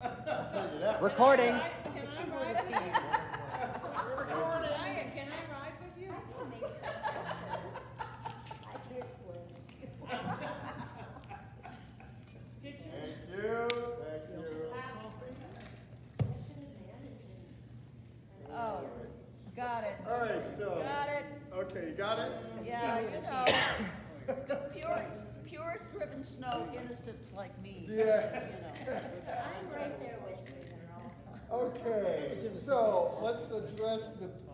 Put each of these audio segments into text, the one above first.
Recording. Can I ride with you? Recording. Can I ride with you? I can't swim. Get you. Thank you. Oh, got it. All right, so. Got it. Okay, you got it? Yeah, you know. The purist-driven snow innocents like me. Yeah. You know. I'm right there with you, girl. Okay, so let's address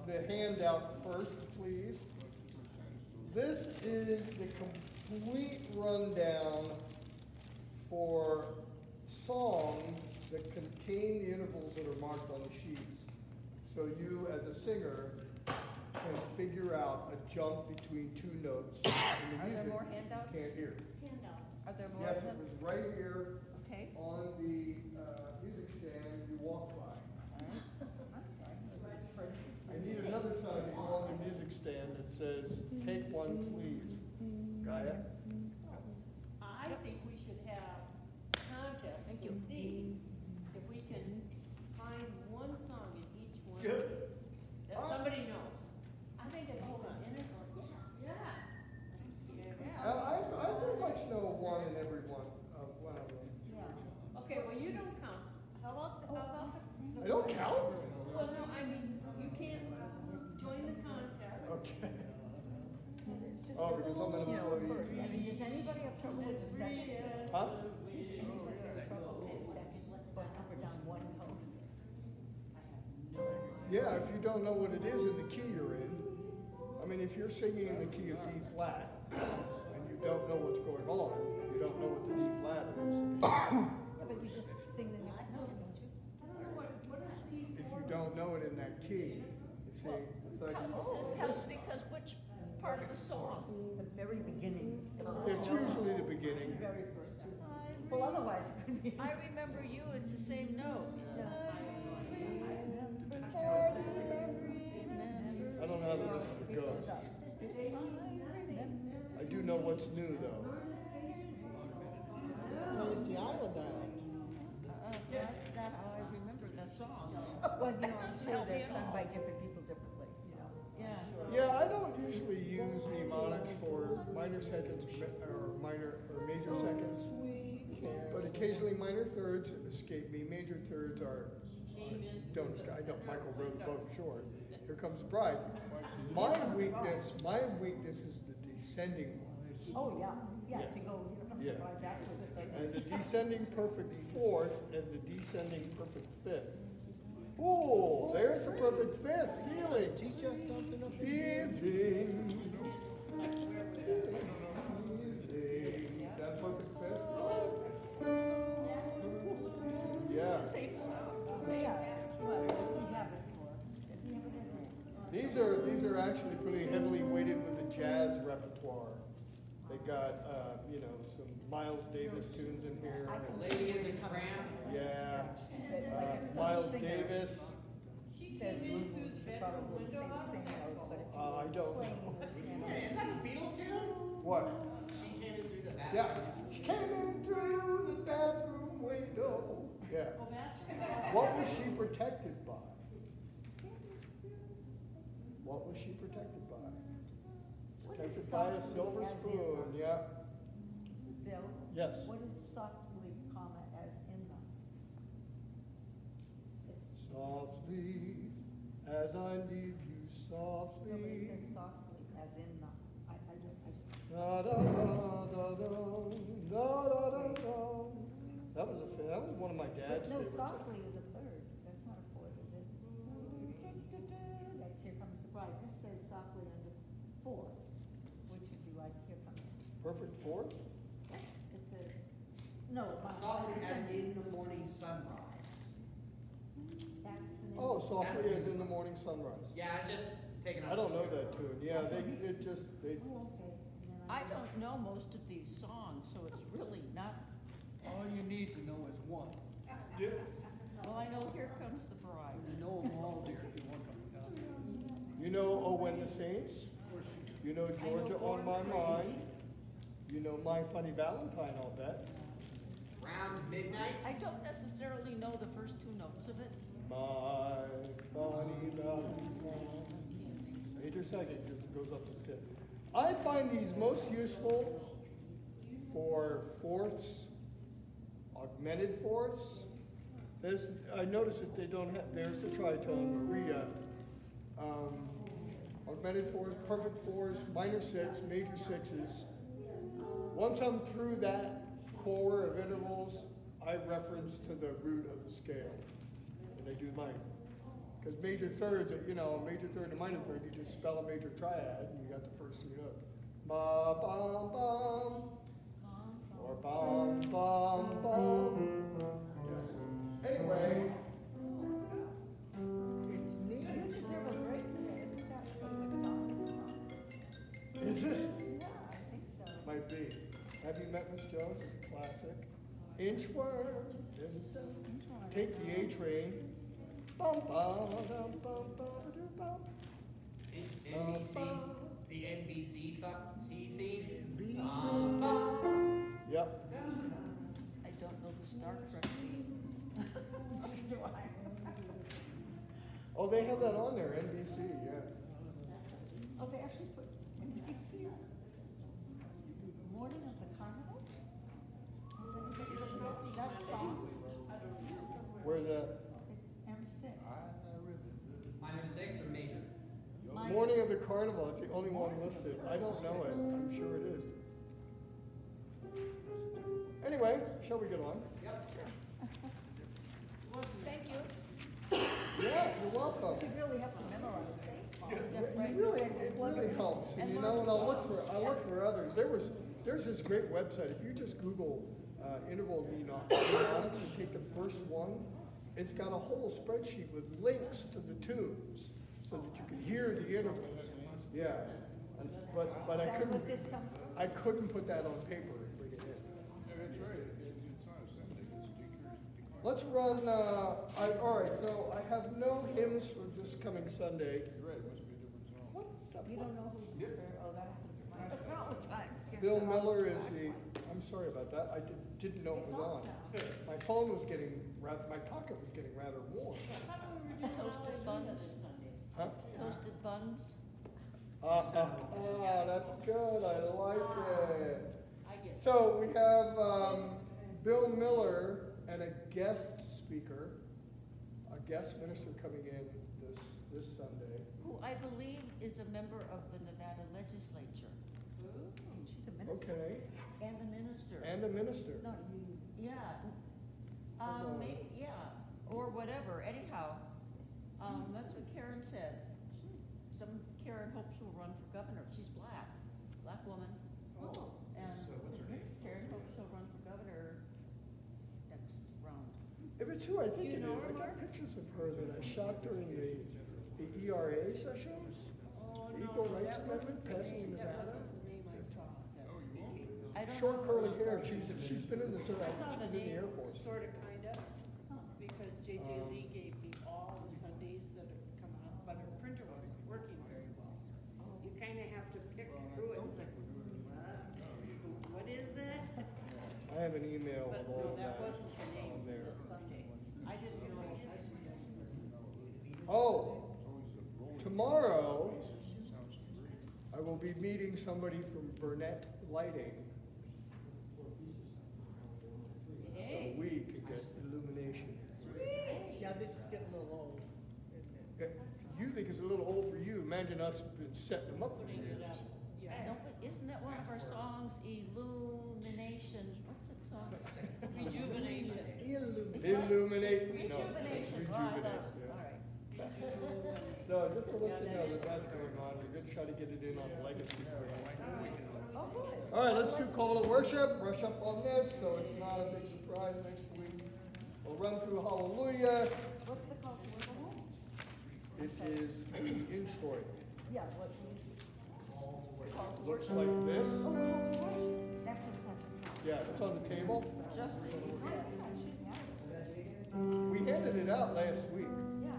the handout first, please. This is the complete rundown for songs that contain the intervals that are marked on the sheets. So you, as a singer, can figure out a jump between two notes. In the Are there music more handouts? You can't hear. Are there more? Yes, it was right here Okay. on the music stand you walk by. I'm sorry. I need another sign to go on the music stand that says, "Take one, please." Got it? I think we should have a contest to see if we can find one song in each one of these that somebody knows. I think it'd be fun. Yeah. I pretty much know one in every one of them. Yeah. Okay, well, you don't count. How about the I don't count? Well, no, I mean, you can't join the contest. Okay. Oh, because I'm an employee. I mean, does anybody have trouble with the second? Huh? Does anybody have trouble with the second? Going up or down one tone? Yeah, if you don't know what it is in the key you're in. I mean, if you're singing in the key of D flat and you don't know what's going on, you don't know what the D flat is. Yeah, but you just sing the next note, don't you? I don't know what is P4? If you don't know it in that key, you see, it's like, This helps because which part of the song? The very beginning. The it's first notes, usually the beginning. The very first two. Well, otherwise it could be. I remember you, it's the same note. I don't know how the rest of it goes. I do know what's new though. It's the Island Island. That's not how I remember the songs. Well, you know, I'm sure they're sung by different people differently, you know. Yeah. Yeah, I don't usually use mnemonics for minor seconds or major seconds. But occasionally minor thirds escape me. Major thirds don't escape. I don't. Michael wrote the book short. Here Comes the Bride. My weakness is the descending one. Oh, yeah, Yeah. to go, here comes Yeah. the bride backwards. And the descending perfect fourth and the descending perfect fifth. Oh, there's the perfect fifth. Feeling. Teach us something of Feeling. That perfect fifth? Yeah. It's the same song. It's the Oh, same. yeah, what, does he have it for? Does he have it as a? These are actually pretty heavily weighted with the jazz repertoire. They got some Miles Davis tunes in here. Lady is a tramp. Yeah. Like if some Miles singer Davis. Says blue moon, should probably say the same note, but if I don't know. Is that the Beatles tune? What? She came in through the bathroom. Yeah. She came in through the bathroom window. Yeah. Oh, that's. What was she protected by? What was she protected by? Protected by a silver spoon, yeah. Bill? Yes. What is softly, comma, as in the? Softly, as I leave you No, but it softly. says softly, as in the. I just. Da da da da da da da da. That was one of my dad's No, favorites. softly is a third. That's not a fourth, is it? That's Here Comes the Bride. This says softly under four. Which would you like? Here Comes. Perfect fourth? It says, no. Softly it's as in- in the morning sunrise. That's the name. Oh, softly as in the morning sunrise. Yeah, it's just taking I don't know that tune. Yeah, they. Oh, okay. And then I don't know most of these songs, so it's really not. All you need to know is one. Well, I know Here Comes the Bride. You know them all, dear, if you want coming down. You know Oh When the Saints? You know Georgia on My Mind? You know My Funny Valentine, I'll bet. Round midnight. I don't necessarily know the first two notes of it. My funny valentine. Major second, because it goes up the scale. I find these most useful for fourths, augmented fourths. I notice that they don't have, there's the tritone, Maria. Augmented fourths, perfect fours, minor six, major sixes. Once I'm through that core of intervals, I reference to the root of the scale, and I do mine. Because major thirds, you know, a major third and a minor third, you just spell a major triad, and you got the first three notes. Ba bum bum, or bum bum bum. Yeah. Anyway, it's You neat. deserve a break today, isn't that what the doctor song? Is it? Yeah, I think so. Might be. Have you met Miss Jones? It's a classic. Inchworm. Take the A train. Bum bum bum bum bum bum. NBC, the NBC theme. Yep. I don't know the Star Trek theme. Oh, they have that on there, NBC, yeah. Oh, they actually put NBC. Morning of the Carnival? Has anybody heard that song? Where's that? It's M6. Minor six or major? Morning of the Carnival, it's the only one listed. I don't know it, I'm sure it is. Anyway, shall we get on? Thank you. Yeah, you're welcome. You really have to memorize that. It really helps, and you know, and I look for others. There's this great website, if you just Google, interval mnemonics and take the first one, it's got a whole spreadsheet with links to the tunes, so that you can hear the intervals. Yeah, but I Is that couldn't, what this comes from? I couldn't put that on paper and bring it in. Yeah, that's right. It's not a Sunday, it's a decrease. Let's run, all right, so I have no hymns for this coming Sunday. You're right, it must be a different zone. What is that? You don't know who, oh, that happens all the time. Bill Miller is I'm sorry about that, I didn't know it was on. My phone was getting, my pocket was getting rather warm. Toasted buns. Huh? Toasted buns. That's good, I like it. I guess. So we have, Bill Miller and a guest speaker, a guest minister coming in this Sunday. Who I believe is a member of the Nevada legislature She's a minister. Okay, and a minister. and a minister. No, you. Yeah. Hold on. Maybe, yeah, or whatever, anyhow. That's what Karen said. Karen hopes will run for governor. She's black woman. Oh. And So what's her name? Karen hopes she'll run for governor next round. If it's who I think Do it you know is, her, I got Mark? pictures of her that I shot during the ERA sessions. Oh, The no, Equal Rights that wasn't Amendment the passing in name- that Nevada. wasn't the name I saw that's speaking. I don't Short know. curly hair, she's been in the I service, saw she was the in the name, Air Force. sorta, kinda, because JJ Um, Lee gave me all the Sundays that have come out, but her printer wasn't working very well, so you kinda have to pick through it and say, what is that? I have an email But with all no, of that that wasn't the name on for there. this Sunday. I didn't know. Oh, tomorrow, Sounds great. I will be meeting somebody from Burnett Lighting for Hey. a week and get illumination. Yeah, this is getting a little old, isn't it? You think it's a little old for you, imagine us been setting them up for Putting years. it up, yeah. Isn't that one of our songs, Illumination? What's that song? Rejuvenation. Illuminate, no, Rejuvenation. Oh, I rejuvenate, love it. yeah. All right. So just to let you know that that's going on, we're gonna try to get it in on the legacy. Oh, good. All right, let's do call to worship, brush up on this, so it's not a big surprise next week. We'll run through Hallelujah. What's the call to worship? It is the introit. Yeah, what music? Looks like this. Oh, call to worship. That's what's at the top. Yeah, it's on the table. Justice. Yeah, I should have it. We handed it out last week. Yeah.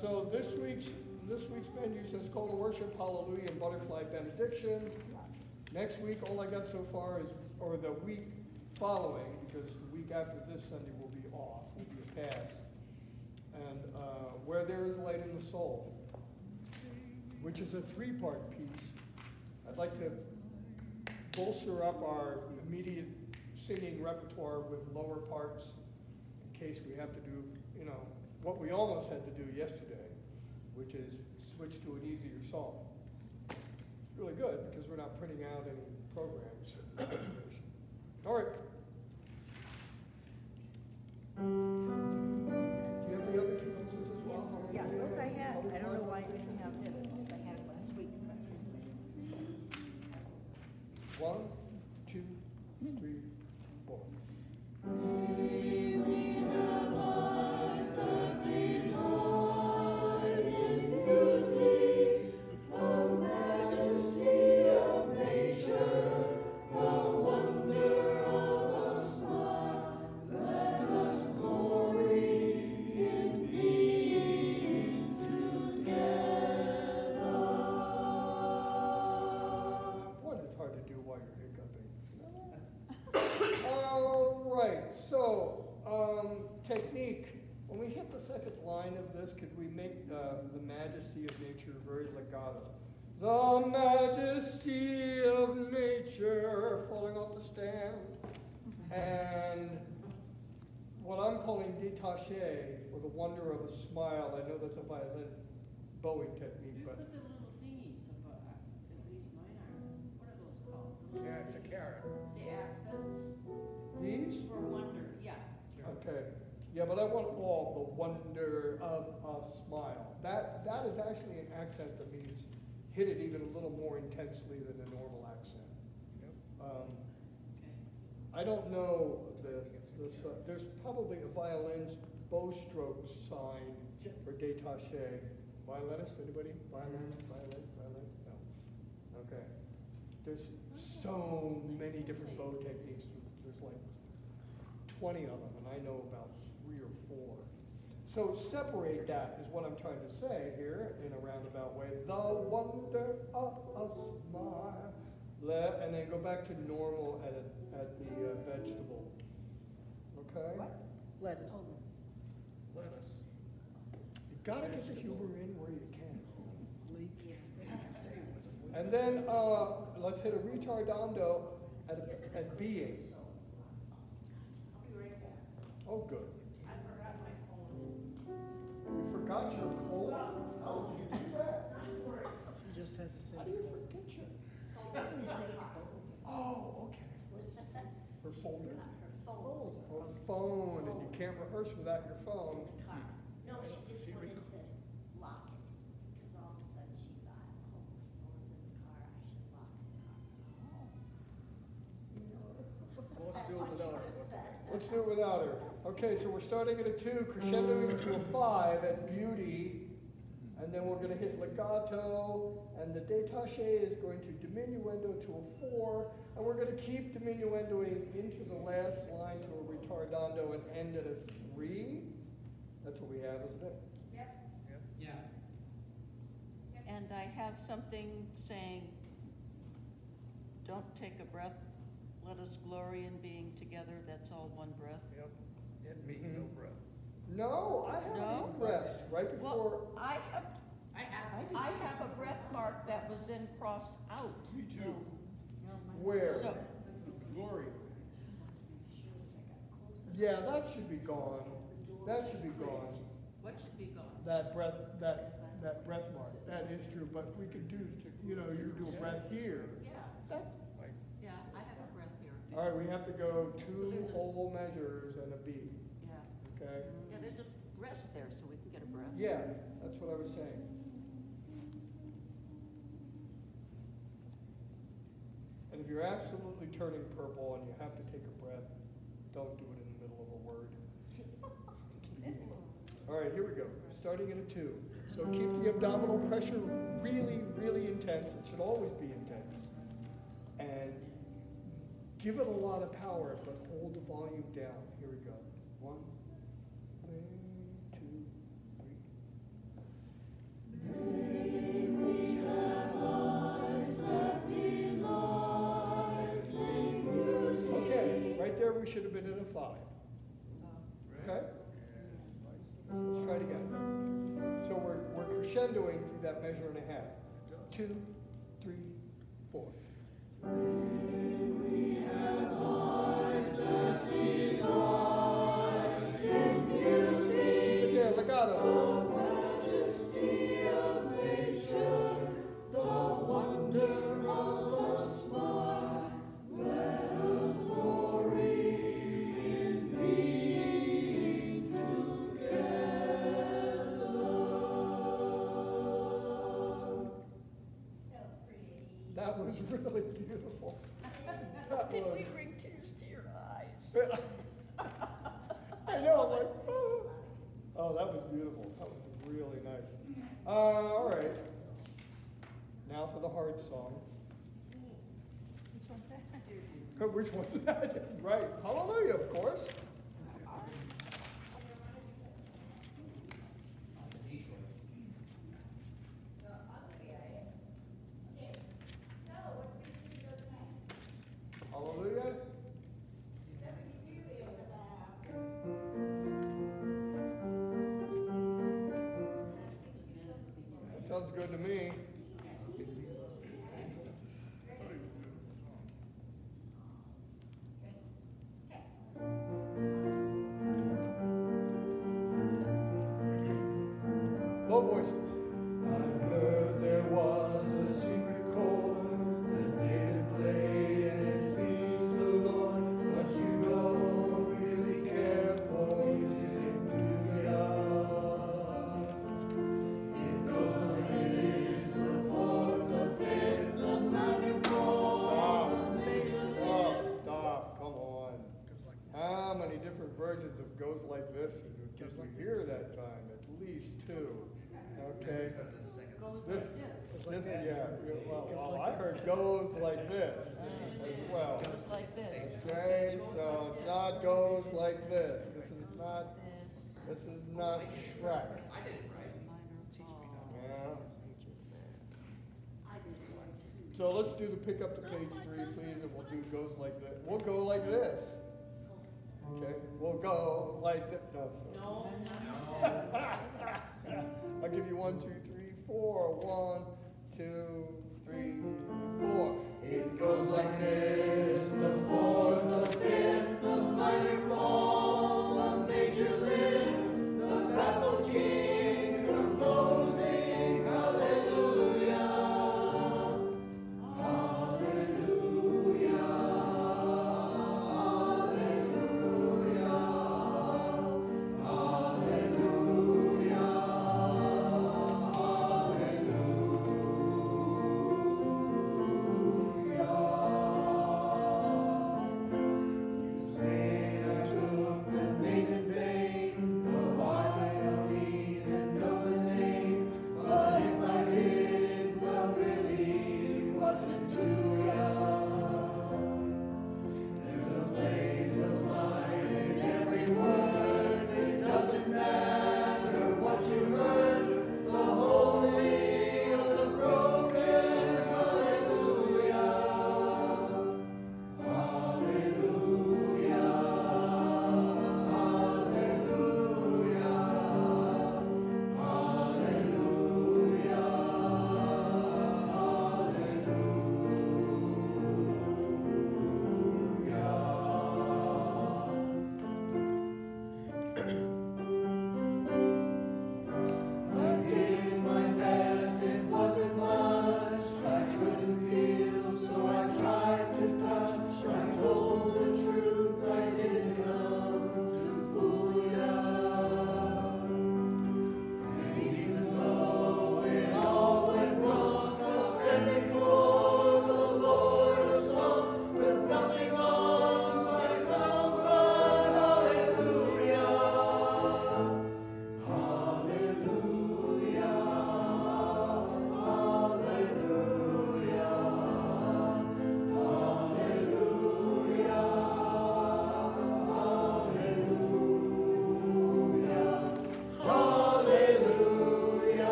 So this week's menu says call to worship, hallelujah, and butterfly benediction. Next week, all I got so far is, or the week following, because the week after this Sunday will be off, will be a pass. And Where There Is Light in the Soul, which is a three-part piece. I'd like to bolster up our immediate singing repertoire with lower parts in case we have to do, you know, what we almost had to do yesterday, which is switch to an easier song. It's really good because we're not printing out any programs. All right. Do you have the other two pieces as well? Yes, yeah, those I had. I don't know why I didn't have this, because I had it last week. One, two, three, four. Boy, it's hard to do while you're hiccuping. All right, so, technique. When we hit the second line of this, could we make the majesty of nature very legato? The majesty of nature, falling off the stand. And what I'm calling détaché, for the wonder of a smile. I know that's a violin bowing technique, You but put the little thingies above, at least mine are, what are those called? The little- Yeah, it's a carrot. The accents these? for wonder, yeah. Okay, yeah, but I want all the wonder of a smile. That is actually an accent that means hit it even a little more intensely than a normal accent. Okay. I don't know there's probably a violin's bow stroke sign for détaché. Violinist, anybody? Violin? No. Okay. There's so many different bow techniques. There's like 20 of them, and I know about 3 or 4. So separate that is what I'm trying to say here in a roundabout way. The wonder of a smile. And then go back to normal at the vegetable. Okay? Lettuce. Oh, Lettuce. You gotta get the humor in where you can. Leek. And then let's hit a retardando at being. I'll be right back. Oh, good. I forgot my phone. You forgot your cold? How did you do that? Not worries. She just has to say. How do you forget your? Oh, okay. Her folder? Her phone. Or phone, and you can't rehearse without your phone. In the car. No, she just wanted to lock it, because all of a sudden she thought, oh, my phone's in the car, I should lock the car. Well, let's do it without her. Let's do it without her. Okay, so we're starting at a 2, crescendoing to a 5 at beauty, and then we're going to hit legato, and the détaché is going to diminuendo to a 4, and we're going to keep diminuendoing into the last line to a retardando and end at a 3. That's what we have, isn't it? Yeah. And I have something saying, don't take a breath, let us glory in being together, that's all one breath. Yep. And me, no breath. No, I have No? an breath right before. Well, I have I a breath mark that was then crossed out. Me too. Where? So, Glory. Yeah, that should be gone. That should be gone. what should be gone? That breath mark. That is true, but we could do, you know, you do a breath here. Yeah, That- yeah, I have a breath here. All right, we have to go 2 whole measures and a B, Yeah, okay? yeah, there's a rest there, so we can get a breath. Yeah, that's what I was saying. And if you're absolutely turning purple and you have to take a breath, don't do it in the middle of a word. Please. All right, here we go. Starting at a 2. So keep the abdominal pressure really, really intense. It should always be intense. And give it a lot of power, but hold the volume down. Here we go. 1, 2, 3. Okay, right there, crescendoing through that measure and a half. 2, 3, 4. Again, legato. That was really beautiful. That Did we was. bring tears to your eyes? I know, I'm like, oh. Oh, that was beautiful. That was really nice. All right. Now for the hard song. Which one's that? Which one's that? Right. Hallelujah, of course. Hallelujah. Sounds good to me. Low voices. I've heard there was a secret chord that David played and it pleased the Lord, but you don't really care for music, do ya? It goes like this, the fourth, the fifth, the minor fourth, the major lift. Oh, stop, come on. How many different versions of Goes Like This did we hear that time? At least 2. Okay. Goes This, like this. yeah, well, I heard goes like this as well. Goes like this. Okay, so it's not goes like this. This is not Shrek. I did it right. Yeah. So let's do the pick up to page 3, please, and we'll do goes like this. We'll go like this. Okay, we'll go like this. No, sorry. No, I'll give you 1, 2, 3, 4. 1, 2, 3, 4. It goes like this: the fourth, the fifth, the minor fall, the major lift, the baffled king composing. Hallelujah, hallelujah, hallelujah, hallelujah.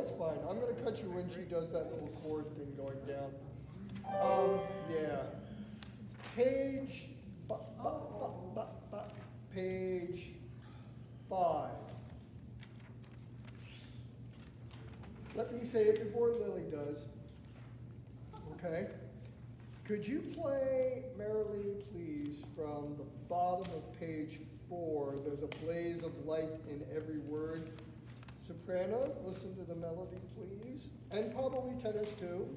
that's fine. I'm gonna cut you when she does that little chord thing going down. Yeah. Page, page 5. Let me say it before Lily does. Okay? Could you play Merrily, please, from the bottom of page 4? There's a blaze of light in every word. Sopranos, listen to the melody, please. And probably tenors, too.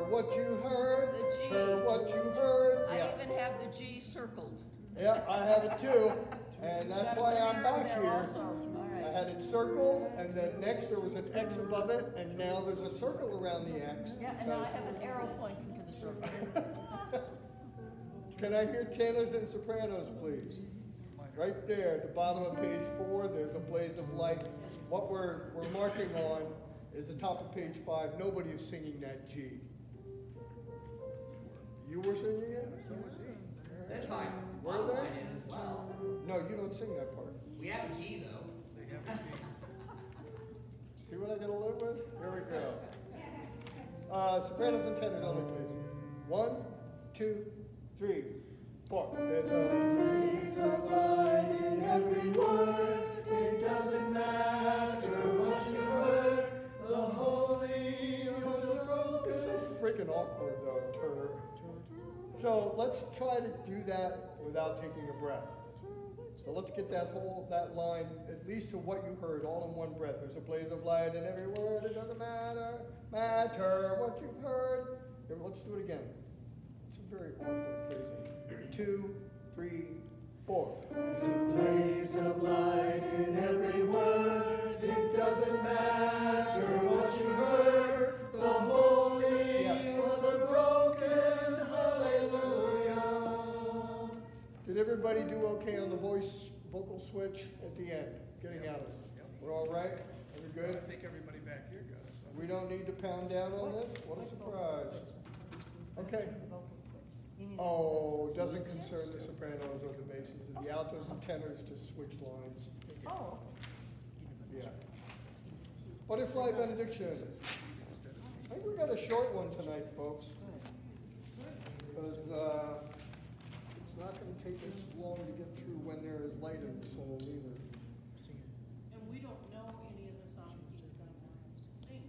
What you heard, The G. heard what you heard. I Yeah. even have the G circled. Yeah, I have it too, and that's why I'm back There here. also. All I right. had it circled, and then next there was an X above it, and now there's a circle around the X. Yeah, and now I have an arrow pointing to the circle. Can I hear tenors and sopranos, please? Right there, at the bottom of page 4, there's a blaze of light. What we're marking on is the top of page 5. Nobody is singing that G. You were singing it? So was he. That's fine. Where are they? Mine is as well. No, you don't sing that part. We have a G though. They have to be. See what I gotta live with? Here we go. Sopranos and tenors only, please. 1, 2, 3, 4. There's a blaze of light in every word. It doesn't matter what you heard. The holy of the broken. It's so freaking awkward, though, Turner. So let's try to do that without taking a breath. So let's get that line, at least to what you heard, all in one breath. There's a blaze of light in every word. It doesn't matter what you've heard. Here, let's do it again. It's a very awkward phrasing. 2, 3, 4. There's a blaze of light in every word. It doesn't matter what you heard. The holy or the broken. Hallelujah. Did everybody do okay on the vocal switch at the end? Getting out of it. We're all right? Are we good? I think everybody back here got it. We don't need to pound down on this? What a surprise. Okay. Vocal switch. You need Oh, doesn't concern the sopranos or the basses, the altos and tenors to switch lines. Oh, Yeah. Butterfly benediction. I think we got a short one tonight, folks. Because it's not going to take us long to get through when there is light in the soul either. And we don't know any of the songs he's gonna want us to sing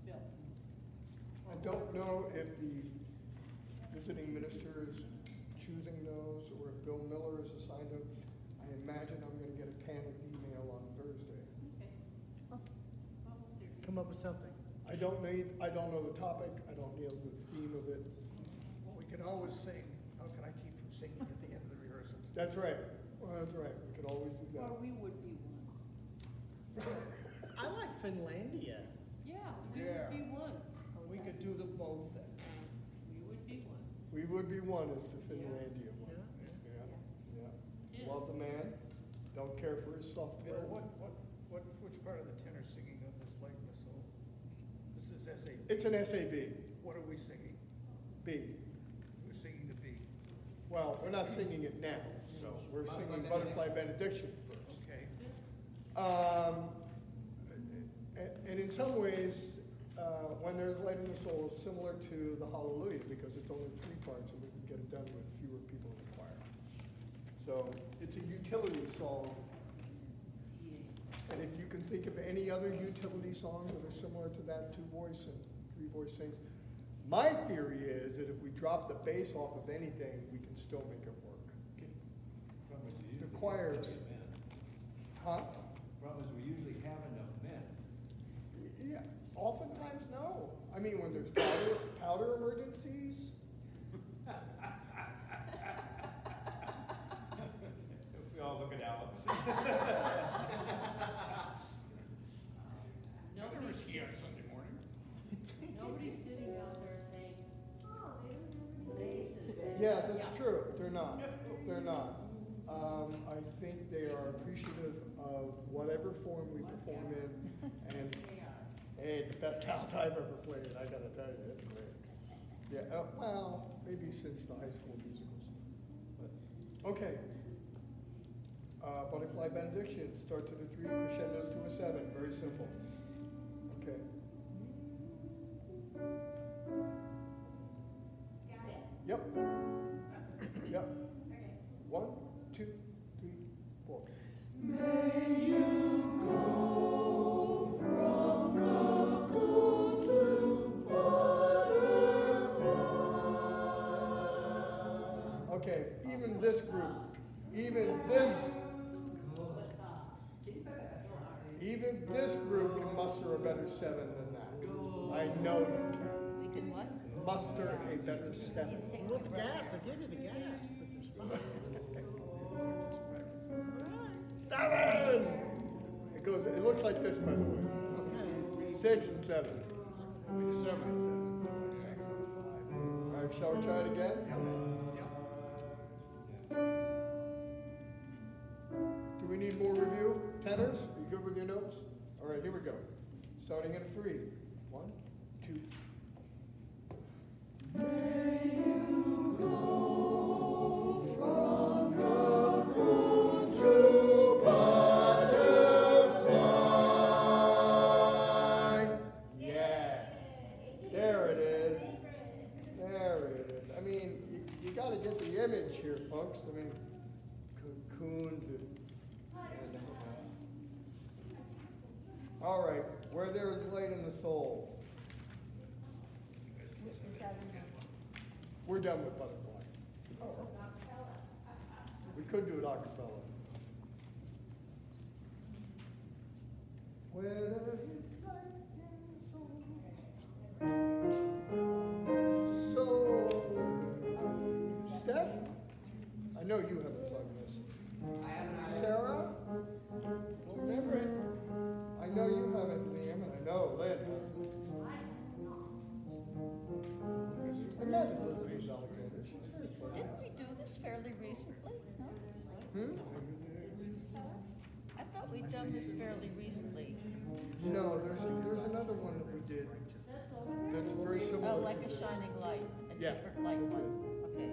then, Bill. I don't know if the visiting minister is choosing those or if Bill Miller is assigned them. I imagine I'm going to get a panic email on Thursday. Okay. Well, there it is. Come up with something. I don't know the topic. I don't know the theme of it. Well, we can always sing. How can I keep from singing at the end of the rehearsals? That's right. Well, that's right. We could always do that. Or we would be one. I like Finlandia. Yeah, we Yeah. would be one. We could do them both then. We would be one. We would be one as the Finlandia one. Yeah. Yeah. Yes. Love the man. Don't care for his software. Bill, which part of the tenor singing of this light in the soul? This is SAB. It's an SAB. What are we singing? B. We're singing the B. Well, we're not singing it now, so we're singing Butterfly Benediction first. Okay. And in some ways, when there's light in the soul, it's similar to the Hallelujah because it's only 3 parts and we can get it done with fewer people in the choir. So it's a utility song. And if you can think of any other utility songs that are similar to that 2-voice and 3-voice things, my theory is that if we drop the bass off of anything, we can still make it work. The choirs. Huh? Problem is, we usually have enough men. Yeah, oftentimes no. I mean, when there's powder emergencies. We all look at Alex. Nobody's, Here on Sunday morning. nobody's sitting out there saying, oh, they don't have any bases. today. Yeah, that's true. They're not. They're not. I think they are appreciative of whatever form we perform in, and hey, the best house I've ever played, I gotta tell you, it's great. Yeah, well, maybe since the high school musicals, but, okay. Butterfly benediction, starts at a 3, crescendos to a 7, very simple. Okay. Got it? Yep. Yep. Okay. 1, 2, 3, 4. Okay, even this group, even this group can muster a better 7 than that. I know you can. We can what? Muster a better 7. You want the gas, I give you the gas, but there's 5. 7! It looks like this, by the way. Okay. 6 and 7. 7. All right, shall we try it again? Do we need more review? Tenors? Are you good with your notes? All right, here we go. Starting at a 3. 1, 2. Yeah. There it is. There it is. I mean, you got to get the image here, folks. I mean, cocoon to. All right, where there is light in the soul. We're done with butterfly. We could do it a cappella. Where there is light in the soul. So, Steph, I know you haven't sung this. I haven't either. Sarah, don't remember it. I know you haven't, Liam, and I know Lynn has. I met Elizabeth Alexander. She's very pleasant. Didn't we do this fairly recently? No? I thought we'd done this fairly recently. No, there's another one that we did that's very similar Oh, to like a this. shining light, a Yeah, different light that's one. it. Okay.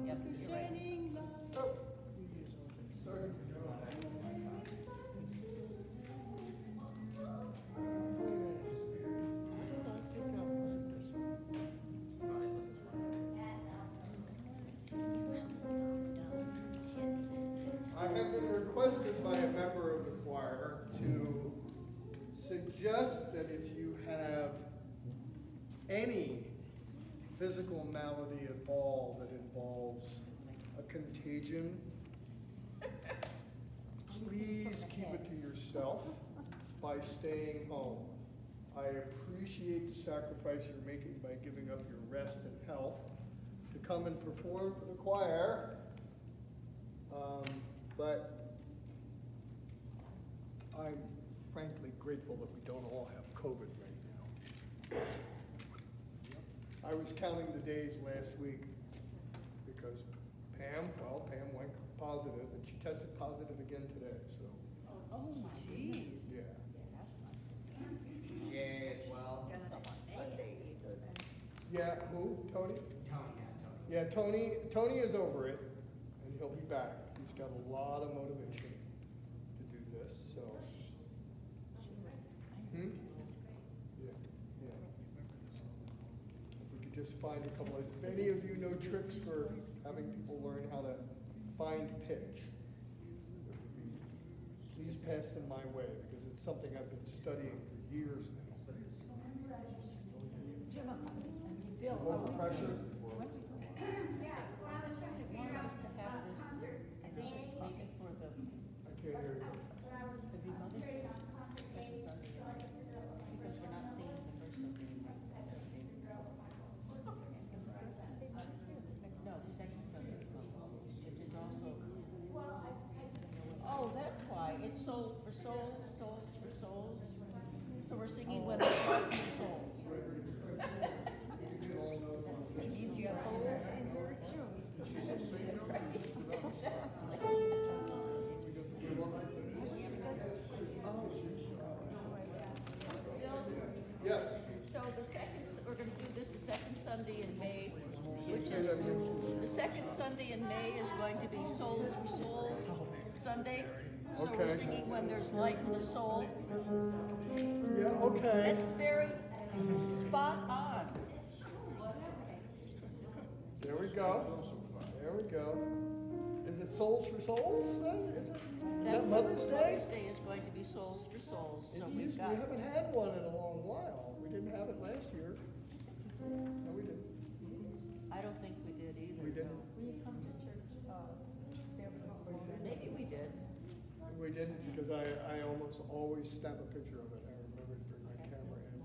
Yep, you're right. Oh. Sorry. I have been requested by a member of the choir to suggest that if you have any physical malady at all that involves a contagion, please keep it to yourself by staying home. I appreciate the sacrifice you're making by giving up your rest and health to come and perform for the choir. But I'm frankly grateful that we don't all have COVID right now. I was counting the days last week because Pam went positive and she tested positive again today, so. Oh, my jeez. Yeah. That's not supposed to happen. Yes, well, Gonna come on Sunday either then. Yeah, who, Tony? Tony. Yeah, Tony is over it and he'll be back. He's got a lot of motivation to do this, so. Hmm? Yeah, yeah. If we could just find a couple of, if any of you know tricks for having people learn how to find pitch, it would be, please pass them my way, because it's something I've been studying for years now. Jim, Bill, Vocal pressure. Wants us to have this, I think it's maybe for the, I can't hear you. the be Mother's Day, second Sunday, because we're not singing the first Sunday. No, the second Sunday, which is also. Oh, that's why, it's soul for souls, souls for souls. So we're singing when it's right for souls. It means you have holes in your shoes. Right, exactly. we're gonna do this the second Sunday in May, which Say is, that again. the second Sunday in May is going to be Souls for Souls Sunday. So we're Okay. singing When There's Light in the Soul. Yeah, okay. It's very spot on. There we go. There we go. Is it Souls for Souls then? Is that Mother's Day? Mother's Day is going to be Souls for Souls, so We we've got. haven't had one in a long while. We didn't have it last year. No, we didn't. I don't think we did either. We didn't. no. Will you come to church, barefoot? Maybe we did. We didn't because I almost always snap a picture of it. I remember to bring my camera in.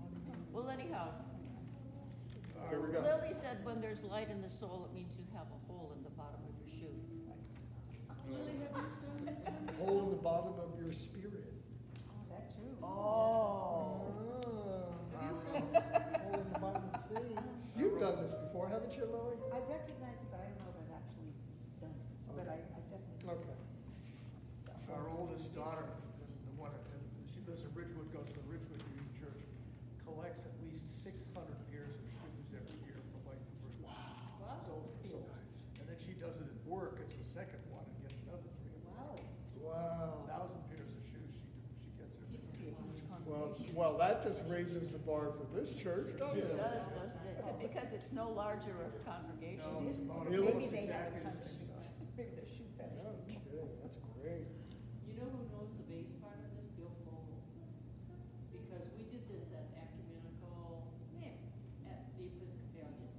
Well, anyhow, Here we go. Lily said when there's light in the soul, it means you have a hole in the bottom of your shoe. Lily, have you sung this one? Hole in the bottom of your spirit. That too. Oh. Have you sung this one? Hole in the bottom of the sea. You've done this before, haven't you, Lily? I recognize it, but I don't know if I've actually done it, but I definitely. Okay. So. Our oldest daughter, the one, she lives in Ridgewood, goes to the Ridgewood Youth Church, collects at least 600 pairs of shoes every year for like, Wow. so, and then she does it at work as a second one and gets another 3 or 4. Wow. 1,000 pairs of shoes she gets every Used to year. be a huge Well, congregation. well, that just raises the bar for this church, doesn't It it? does, doesn't it? Because it's no larger of a congregation. No, it's about Really? almost Maybe they have a exactly ton the of same shoes. size. Maybe they're shoe fetish. No kidding, that's great. You know who knows the bass part of this? Bill Fogel. Because we did this at Ecumenical, at the Episcopalian.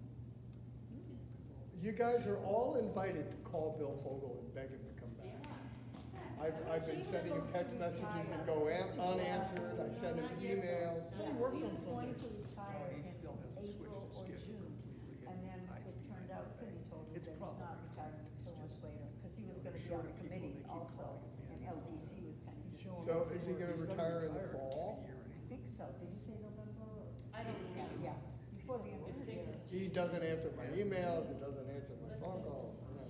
Episcopal. You guys are all invited to call Bill Fogel and beg him to come Yeah. back. I've been sending him text messages that go unanswered, I send him emails. Yeah, worked he on was going to something. retire He in still hasn't switched April his or schedule June. completely. And then hides it turned behind out, that. Cindy told me It's that he's probably not retiring it's until much just- later, because he was they're gonna be on short the of people, committee they keep also, calling him in. and LDC was kind of. Sure. So is he gonna He's retire in the retire fall? a year I anyway. think so, did you say November? I don't know. Yeah, before the end of the year. He doesn't answer my emails, he doesn't answer my phone calls. No.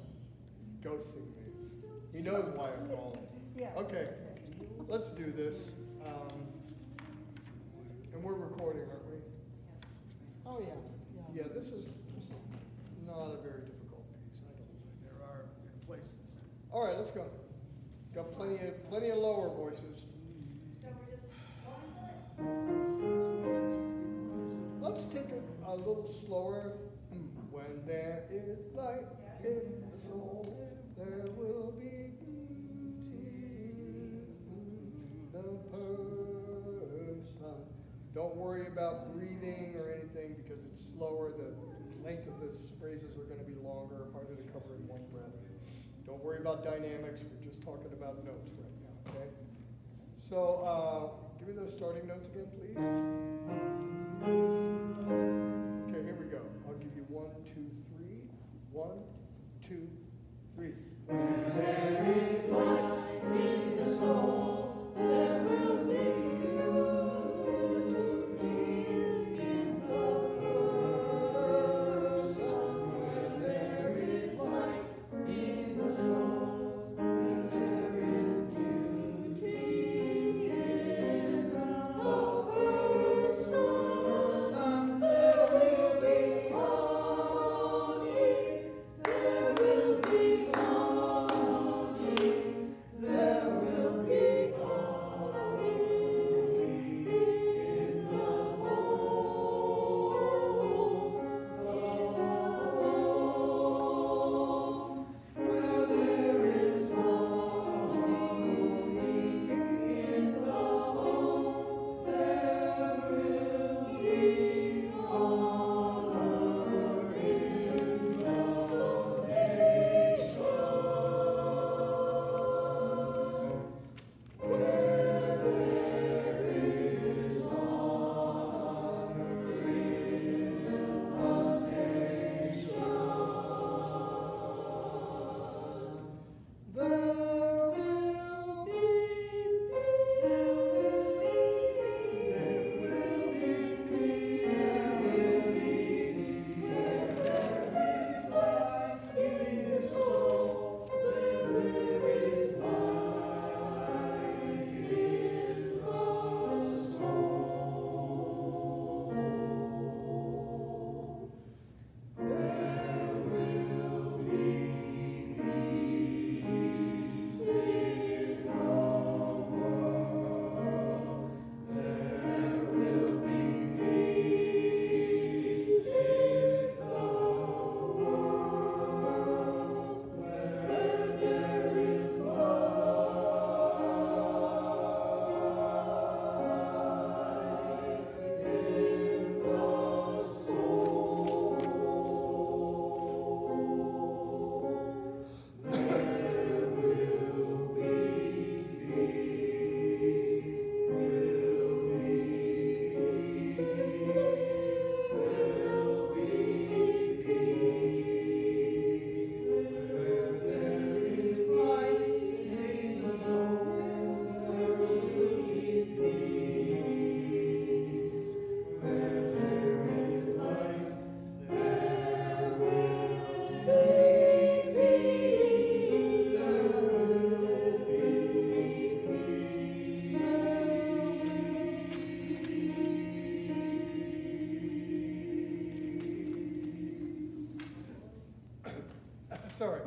Ghosting me. He knows why I'm calling. Yeah. Okay, let's do this. And we're recording, aren't we? Oh, yeah, yeah. Yeah, this is not a very difficult piece, I don't think. There are in places. All right, let's go. Got plenty of lower voices. Let's take it a little slower. When there is light in the soul, there will be beauty in the person. Don't worry about breathing or anything because it's slower. The length of the phrases are going to be longer, harder to cover in one breath. Don't worry about dynamics. We're just talking about notes right now, okay? So, give me those starting notes again, please. Okay, here we go. I'll give you 1, 2, 3. 1, 2, 3. When there is light in the soul, there will be beauty in the person. When there is light in the soul, there is beauty in the person. Sorry.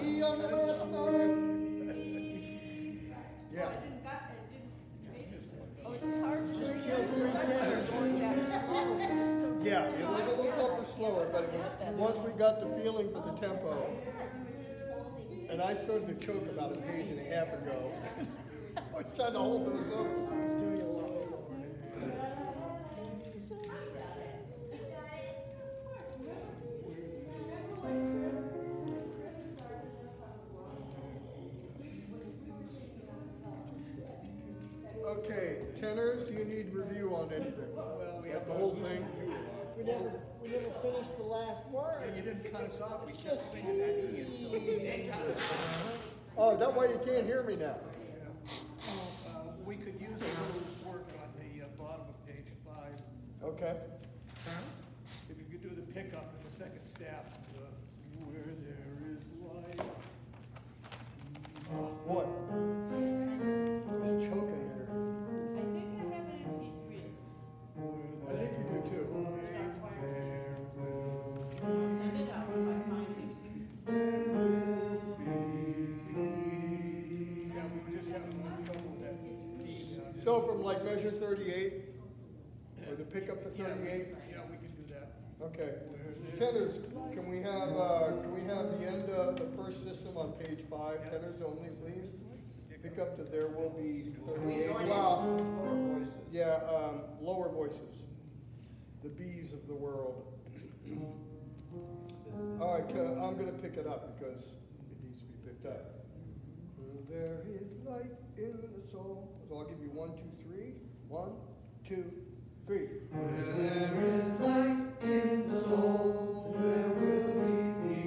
E on the last note. Yeah. Oh, it's hard to see going back slow. Yeah, it was a little tougher, slower, but it was, once we got the feeling for the tempo, and I started to choke about a page and a half ago. I was trying to hold those notes. It's doing it a lot slower. Okay, tenors, do you need review on anything? Well, we Like have the whole thing? We never finished the last word. And you didn't cut us off, we kept singing that E until you did cut us off. Oh, is that why you can't hear me now? We could use a little work on the bottom of page 5. Okay. If you could do the pickup in the second staff, where there is light. Oh, boy. I was choking there. I think I have an MP3 of this. I think you do too. That's why I'm saying. I'll send it out if I find it. Yeah, we were just having a little trouble with that D. So from like measure 38, or the pickup to 38? Yeah, we can do that. Okay. Tenors, can we have the end of the first system on page 5? Tenors only, please. Pick up to there will be 38. Wow. Yeah, lower voices. The B's of the world. All right, I'm going to pick it up because it needs to be picked up. There is light in the soul. So I'll give you 1, 2, 3. 1, 2, 3. Where there is light in the soul, there will be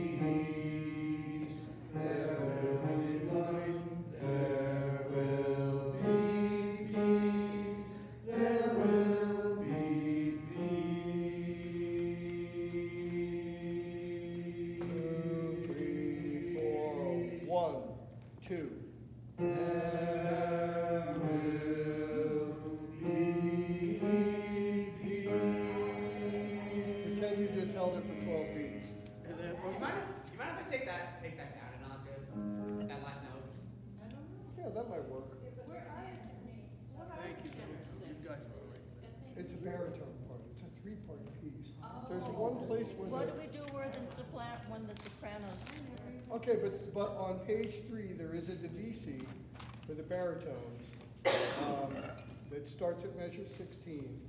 peace. There will be light, there will be peace. There will be peace. 2, 3, 4. 1, 2. There will be peace. Pretend you just held it for 12 beats. And then, You mind if I take that down a notch, that last note? Yeah, that might work. thank you, you guys were right. It's a baritone part. It's a 3-part piece. There's one place where What the, do we do when the sopranos? okay, but on page 3 there is a divisi for the baritones that starts at measure 16.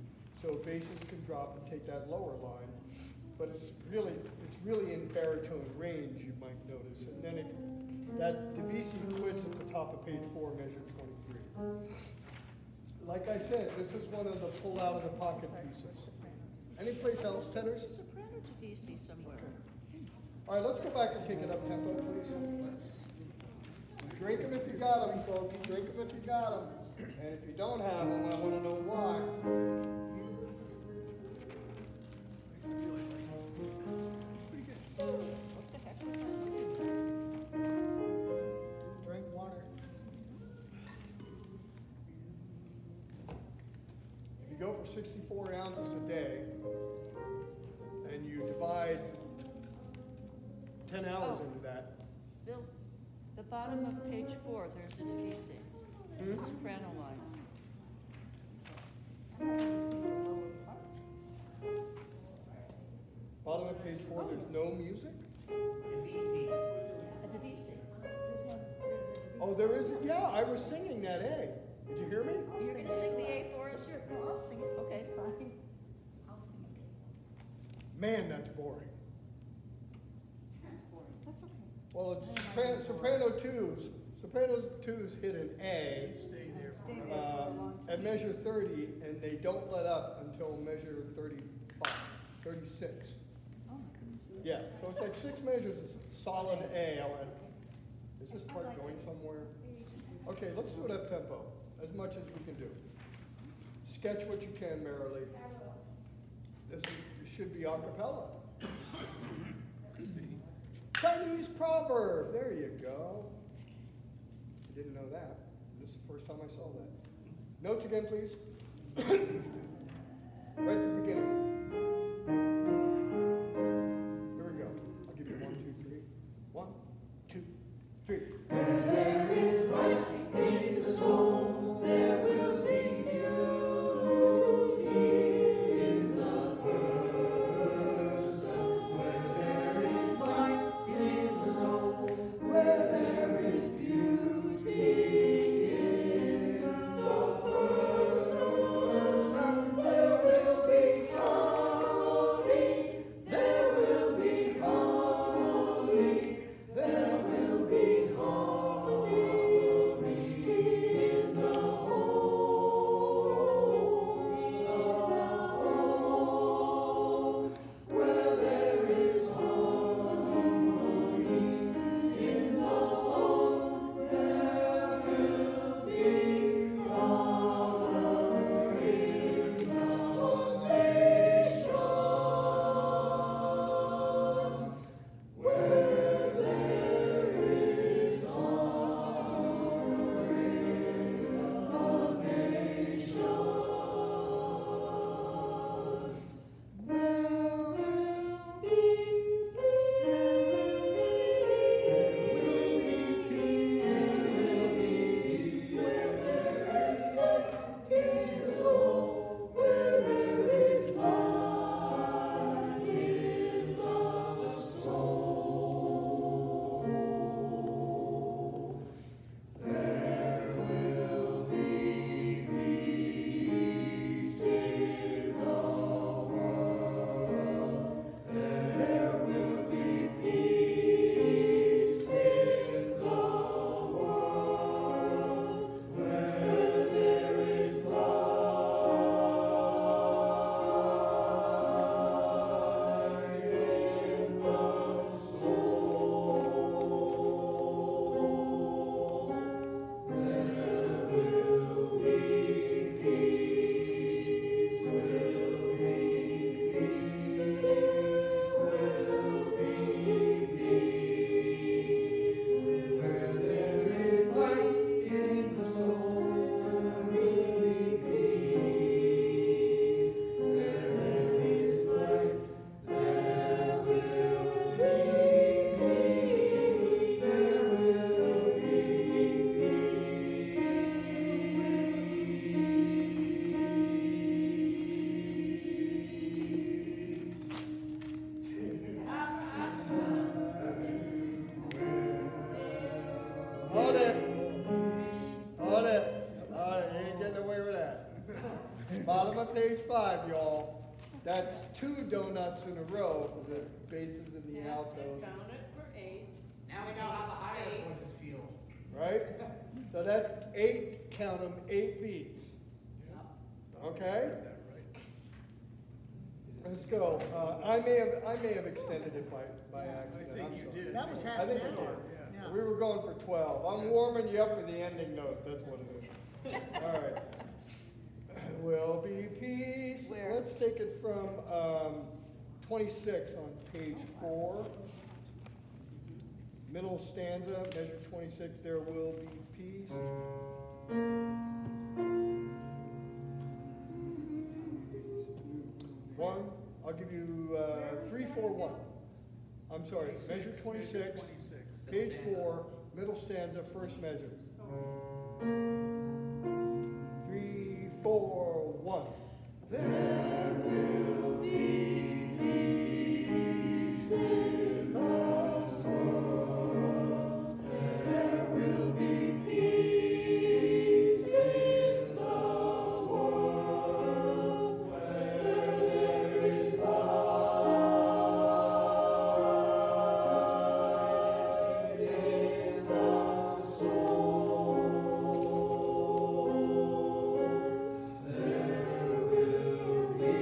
So basses can drop and take that lower line, but it's really in baritone range, you might notice. And then that divisi quits at the top of page 4, measure 23. Like I said, this is one of the pull out of the pocket pieces. Any place else, tenors? There's a soprano divisi somewhere. All right, let's go back and take it up tempo, please. Drink them if you got them, folks. Drink them if you got them. And if you don't have them, I want to know why. What the heck? Drink water. If you go for 64 ounces a day, and you divide 10 hours into that, Bill, the bottom of page 4, there's a divisi, the soprano line. bottom of page 4, there's no music? Divisi. A divisi. Oh, there is, yeah, I was singing that A. Did you hear me? You're gonna sing the A for us? Sure, no, I'll sing it. Okay. Fine. I'll sing it. Man, that's boring. That's boring. That's okay. Well, it's soprano 2s. Soprano 2s hit an A. Stay there. Stay there for a long time. At measure 30, and they don't let up until measure 35, 36. Oh, my goodness. Yeah, so it's like 6 measures of solid A. I went, is this part going somewhere? Okay, let's do it up tempo. as much as we can do. Sketch what you can, Marilee. This should be a cappella. Chinese proverb, there you go. I didn't know that. This is the first time I saw that. Notes again, please. Right at the beginning. Here we go. I'll give you 1, 2, 3. 1, 2, 3. Where there is light in the soul, there will be beauty in the person. Where there is light in the soul, where there is beauty in the person, there will be harmony, there will be harmony, there will be harmony in the whole. Where there is harmony in the home, there will be harmony in the whole nation. Where there is harmony in the nation, there will Hold it. Hold it. Hold it. You ain't getting away with that. Bottom of page 5, y'all. That's 2 donuts in a row for the basses and the altos. Count it for 8. Now we know how the higher voices feel. Right? So that's 8, count them, 8 beats. Okay? Let's go. I may have extended it by accident. I think I'm you sorry. did. That was half I an think we hour. did. Yeah. We were going for 12. I'm warming you up for the ending note. That's what it is. All right. Will be peace. Where? Let's take it from 26 on page 4. Middle stanza, measure 26. There will be peace. One. I'll give you 3, 4, 1. I'm sorry. Measure 26. Page 4, middle stanza, first measure. 3, 4, 1. There will be peace in the soul. There will be peace in the world where there is light in the soul. There will be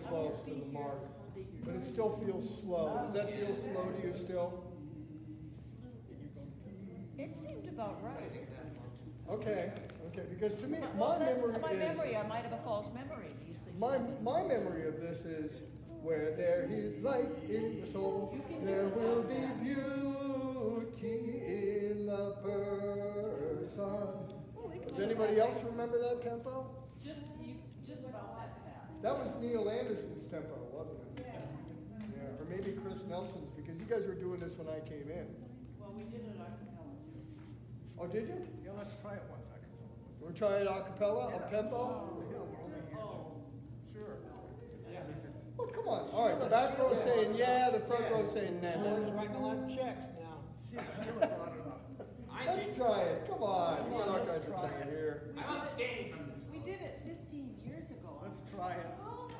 close to the mark, but it still feels slow. Does that feel slow to you still? It seemed about right. Okay, because to me, Well, my that's memory my is, memory, I might have a false memory, these things. my happen. memory of this is, where there is light in the soul, there will be beauty in the person. Does anybody else remember that tempo? Just about that fast. That was Neil Anderson's tempo, wasn't it? Yeah, or maybe Chris Nelson's, because you guys were doing this when I came in. Well, we did it a cappella too. Oh, did you? Yeah, let's try it one second. We're trying a cappella, up tempo? Yeah, we're only here. Oh. Sure. Well, come on. All right, the back row's saying yeah, the front row's saying nah. Laura's writing a lot of checks now. Sheila brought it up. Let's try it. Come on. Come We're on, not let's gonna try pretend it. here. I'm abstaining from this We one. did it 15 years ago. Let's try it. Oh,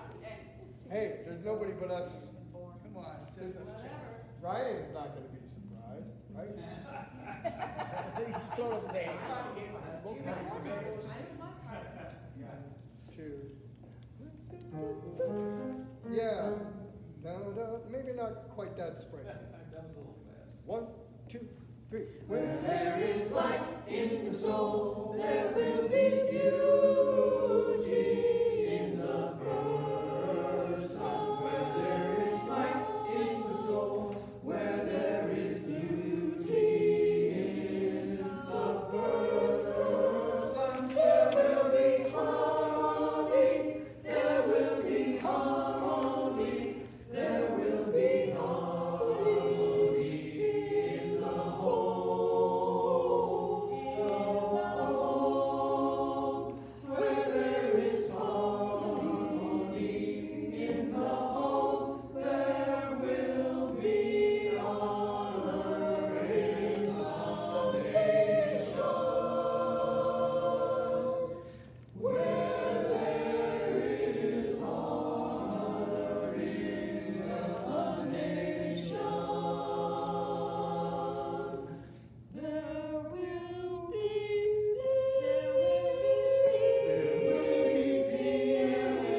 Hey, there's nobody but us. Come on, it's just us chickens. Ryan's not gonna be surprised, right? He's just throwing up his hands. Two. Yeah. No, maybe not quite that spring. That was a little fast. 1, 2, 3. When there is light in the soul, there will be beauty in the person. Where there is light in the soul, where there is beauty in the person, there will be harmony, there will be harmony, there will be harmony in the home. Where there is harmony in the home, there will be honor in the nation. Where there is honor in the nation, there will be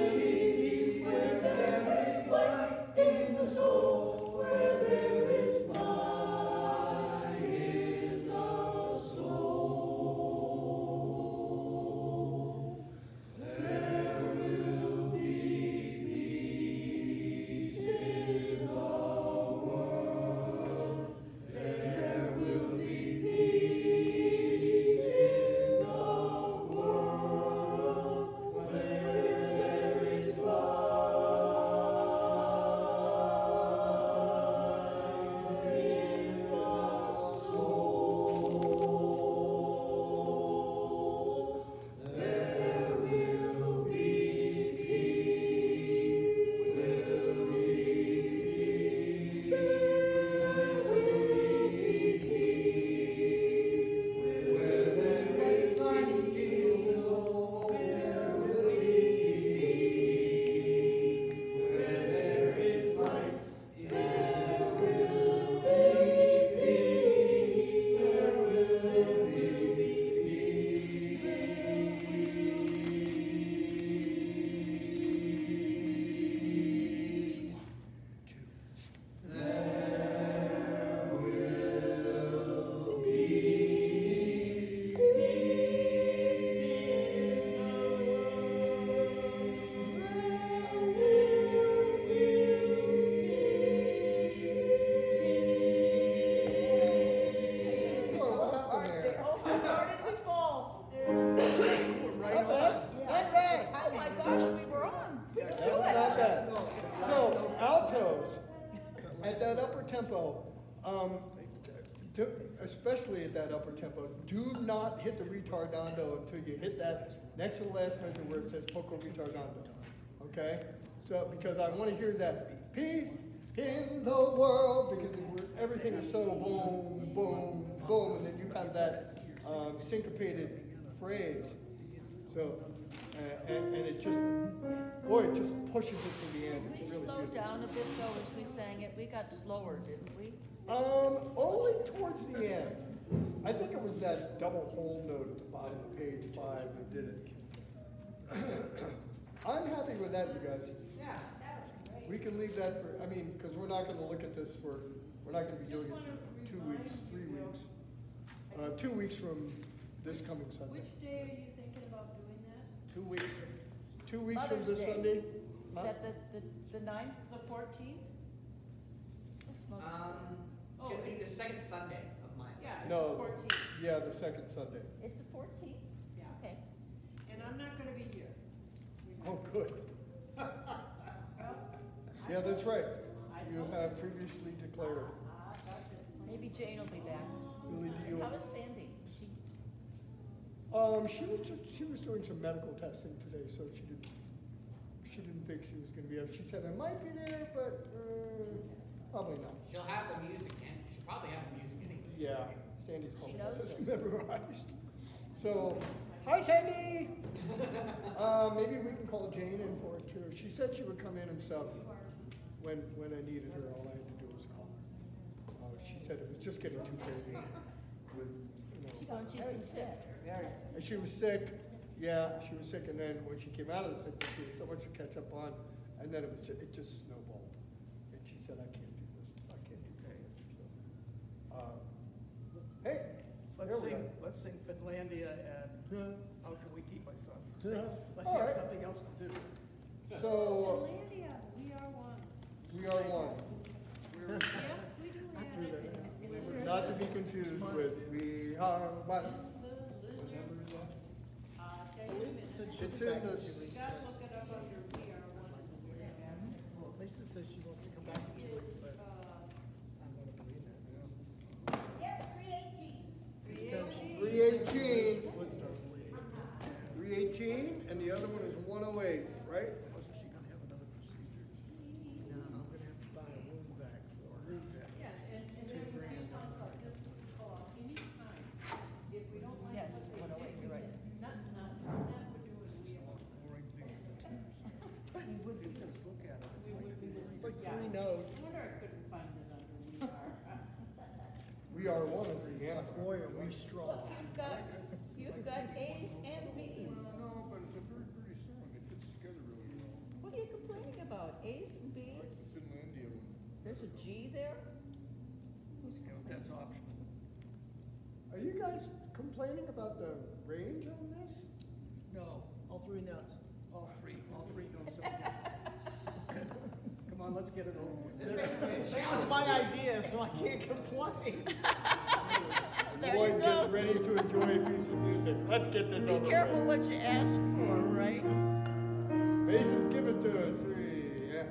peace. Where there is light in the soul, where there is light in the soul, there will be peace in the world. There will be peace in the world, where there is light in the soul. There will be peace, will be peace, there will be peace. Where there is light in the soul, there will be peace. Where there is light, there will be peace. There will be peace. There will be What's happening there? Oh, where did we fall? We're right Not on. bad, not bad. Oh my gosh, we were on. Not bad. So, altos, at that upper tempo, especially at that upper tempo, do not hit the retardando until you hit that next to the last measure where it says poco retardando, okay? So, because I want to hear that peace in the world, because everything is so boom, boom, boom, and then you have that syncopated phrase. So, and it just, boy, it just pushes it to the end. We It's really slowed beautiful. down a bit though as we sang it. We got slower, didn't we? Only towards the end. I think it was that double hold note at the bottom of page 5 that did it. I'm happy with that, you guys. Yeah. We can leave that for, I mean, because we're not gonna look at this for, we're not gonna be doing Just it wanna for 2 remind weeks, 3 you, weeks. 2 weeks from this coming Sunday. Which day are you thinking about doing that? 2 weeks. 2 weeks from Mother's this Day. Sunday? Is that the ninth? The 14th? What's Mother's Day? It's gonna be the second Sunday of my. Yeah, it's No. the 14th. Yeah, the second Sunday. It's the 14th? Yeah. Okay. And I'm not gonna be here. Oh, good. Well, Yeah, that's right. I You told have previously declared. Maybe Jane will be back. Billy, do you? How is Sandy? Is she, She was doing some medical testing today, so she didn't think she was gonna be able, she said, I might be there, but, probably not. She'll have the music and she'll probably have the music anyway. Yeah, Sandy's She probably got knows this it. memorized. So, hi Sandy! Maybe we can call Jane in for it too. She said she would come in and sub when I needed her, all I had to do was call her. She said it was just getting too crazy with, well, she's been sick. And she was sick, yeah, she was sick, and then when she came out of the sickness, she had so much to catch up on, and then it just snowballed. And she said, I can't do this, I can't do that. So, hey, there we go. Let's sing Finlandia and How Can We Keep My Son from Singing? Let's All have right. something else to do. So, Finlandia, we are one. we are one. Yes, we do have it. Not to be confused with we are one. The lizard. Tell you a Lisa said minute. she'll It's be in back in the 2 weeks. You gotta look it up under we are one in the beginning. Well, Lisa says she wants to come back in 2 weeks, It's, but I wanna believe that, yeah. Yep, 318. Tell she- 318, Foot starts bleeding. 318, and the other one is 108, right? Wasn't she gonna have another procedure? No, I'm gonna have to buy a wound vac for her. yeah, and there's a few songs like this we can call out anytime. If we don't like Yes, what they 108, pick, we you're right. say, not that we're doing, It's we the are. most boring thing in the tears. We would You just look at it, it's like. It's like Yeah. 3 notes. I wonder I couldn't find it under we are. We are one is the But anthem. boy, are we strong. Look, you've got A's and B's. No, but it's a very pretty song. It fits together really well. What are you complaining about? A's and Like the B's? Finlandia one. There's a G there? Who's You know, complaining? that's optional. Are you guys complaining about the range on this? No, All 3 notes. all three notes. Come on, let's get it over with. This is basically a That was challenge. my idea, so I can't complain. There Boy you gets go. ready to enjoy a piece of music. Let's get this over Be careful with. what you ask for, right? Basses, give it to us. 3, yeah.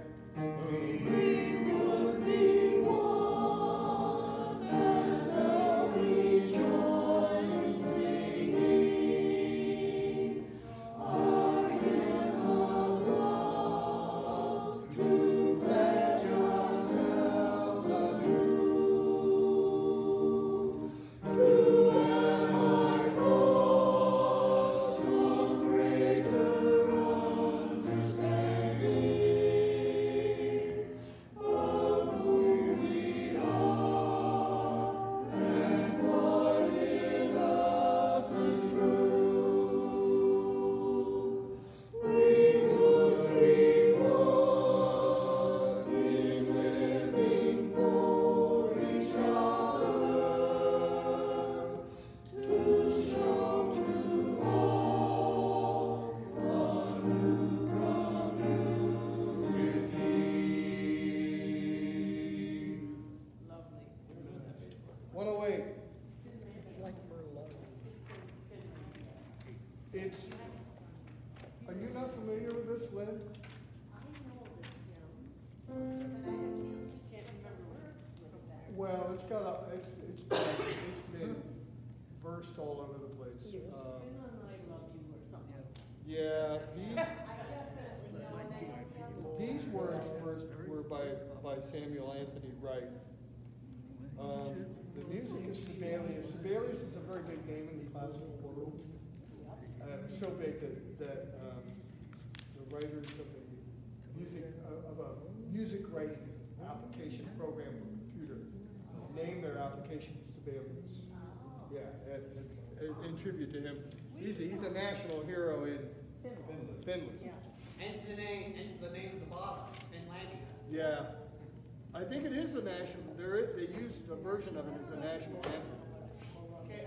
Lovely. 108. It's like Merlot. It's, are you not familiar with this, Lynn? I know this hymn, but I can't remember words with that. Well, it's got a, it's been versed all over the place. Finland, I love you or something. Yeah, I definitely know that hymn. these words were by Samuel Anthony Wright. The music is Sibelius. Sibelius is a very big name in the classical world. So big that the writers of a music writing application program for computer name their application Sibelius. Yeah, it's in tribute to him. He's a national hero in Finland. Yeah. Hence the name of the bottle, Finlandia. Yeah. I think it is a national, they used a version of it as a national anthem. Okay,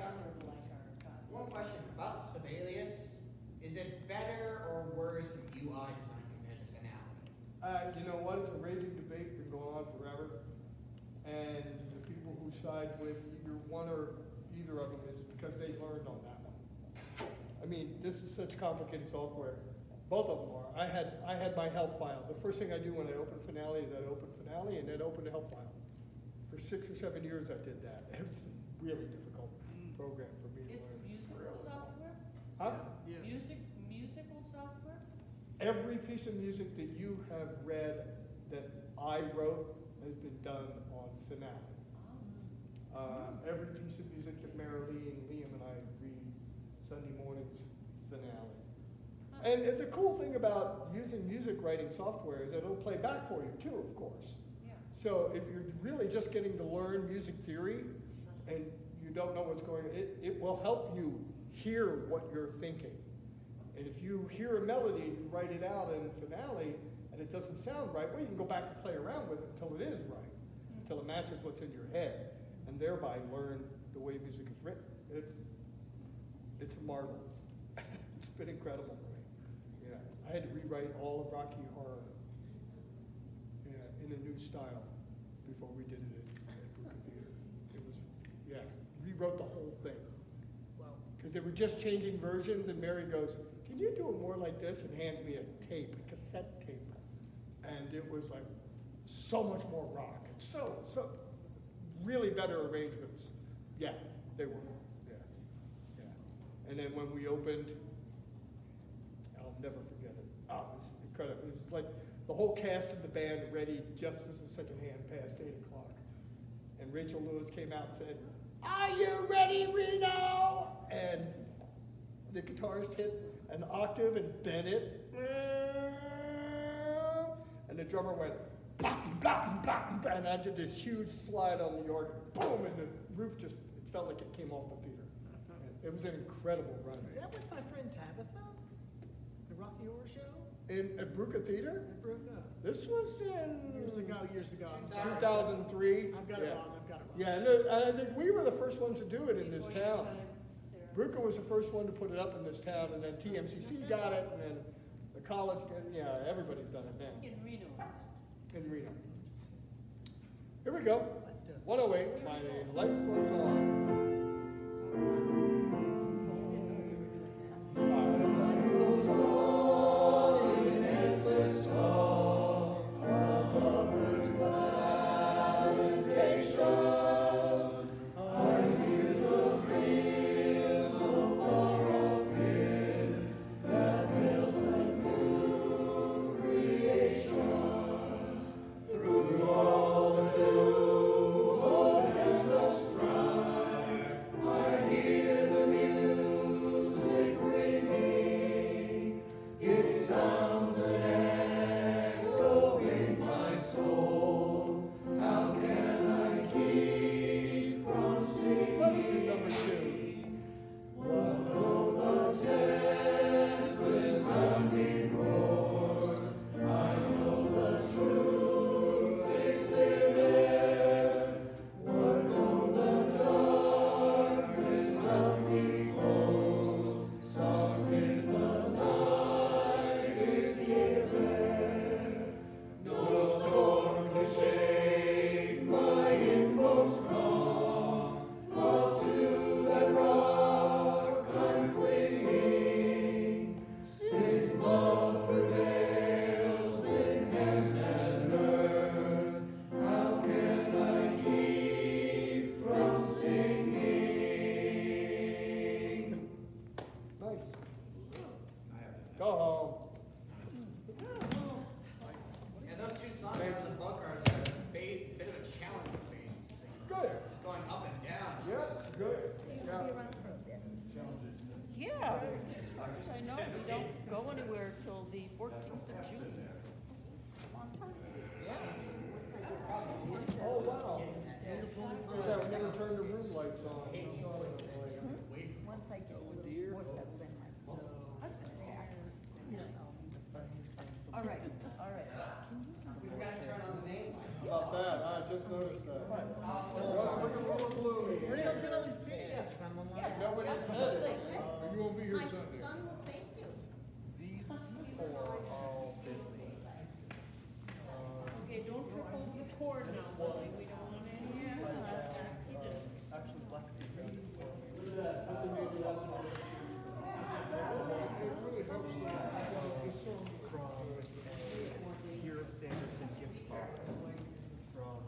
one question about Sibelius. Is it better or worse than UI design compared to Finale? You know what, it's a raging debate, been going on forever. And the people who side with either one or either of them is because they learned on that one. I mean, this is such complicated software. Both of them are. I had my help file. The first thing I do when I open Finale is I open Finale and then open the help file. For 6 or 7 years I did that. It was a really difficult program for me to It's learn. musical software? Huh? Yes. Musical software? Every piece of music that you have read that I wrote has been done on Finale. Every piece of music that Marilee and Liam and I read Sunday mornings, Finale. And the cool thing about using music writing software is that it'll play back for you too, of course. Yeah. So if you're really just getting to learn music theory and you don't know what's going on, it will help you hear what you're thinking. And if you hear a melody and you write it out in Finale and it doesn't sound right, well, you can go back and play around with it until it is right, until it matches what's in your head, and thereby learn the way music is written. It's a marvel. It's been incredible for me. Yeah, I had to rewrite all of Rocky Horror in a new style before we did it at Brooklyn Theater. It was, yeah, rewrote the whole thing. Wow. Because they were just changing versions, and Mary goes, "Can you do it more like this?" and hands me a tape, a cassette tape. And it was like so much more rock. And so really better arrangements. Yeah, they were. Yeah. And then when we opened, I'll never forget it. Oh, it was incredible. It was like the whole cast of the band ready just as the second hand passed 8 o'clock. And Rachel Lewis came out and said, "Are you ready, Reno?" And the guitarist hit an octave and bent it. And the drummer went, "Blop, blop, blop," and I did this huge slide on the organ. Boom, and the roof just, it felt like it came off the theater. And it was an incredible run. Is that with my friend Tabitha? The Rocky Horror Show? At Bruca Theater? At Bruca. This was in... Years ago. I'm sorry. 2003. I've got it wrong. Yeah, and I think we were the first ones to do it in this Before your town. time, Sarah. Bruca was the first one to put it up in this town, and then TMCC got it, and then the college, yeah, everybody's done it now. In Reno. In Reno. Here we go. 108, my life flows on. Once I get a little more settled in, my husband's back. noticed that. Look at little Bluey. Where do you get all these pictures from online? Nobody said Absolutely. it. You won't be here My Sunday. son will thank you. These four are all Disney. Okay, don't trip over the cord now, Willie, we don't want any accidents. Actually, Lexi got it for me. It really helps that this song From Kira Sanderson gift box from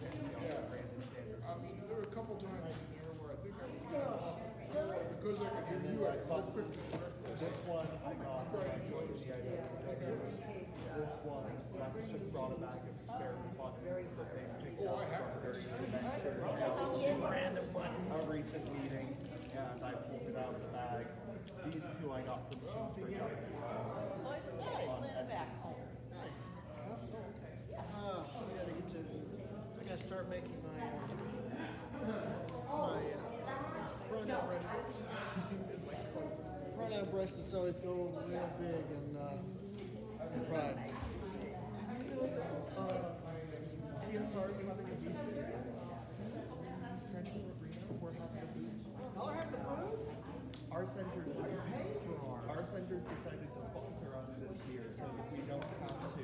the Brandon Sanderson. there were a couple times in there where I think I was getting off, because I could hear you, I quick to This one I got when I joined the IWC. This one, Lex just brought a bag of spare buttons that they picked Oh, up I have from to. various events. Random one. A recent meeting, and I pulled it out of the bag. These two I got from Kings for Justice. Back home. Nice. I gotta start making my pronoun bracelets. Pronoun bracelets always go real big in Pride. TSR is having a booth this year. Central Arena, we're having a booth. Y'all have the booth? Our centers decided to sponsor us this year so that we don't have to.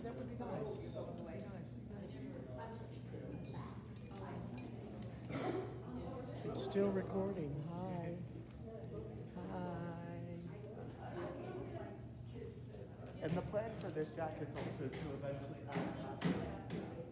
That would be nice. It's still recording. Hi. Hi. And the plan for this jacket is also to eventually add batteries.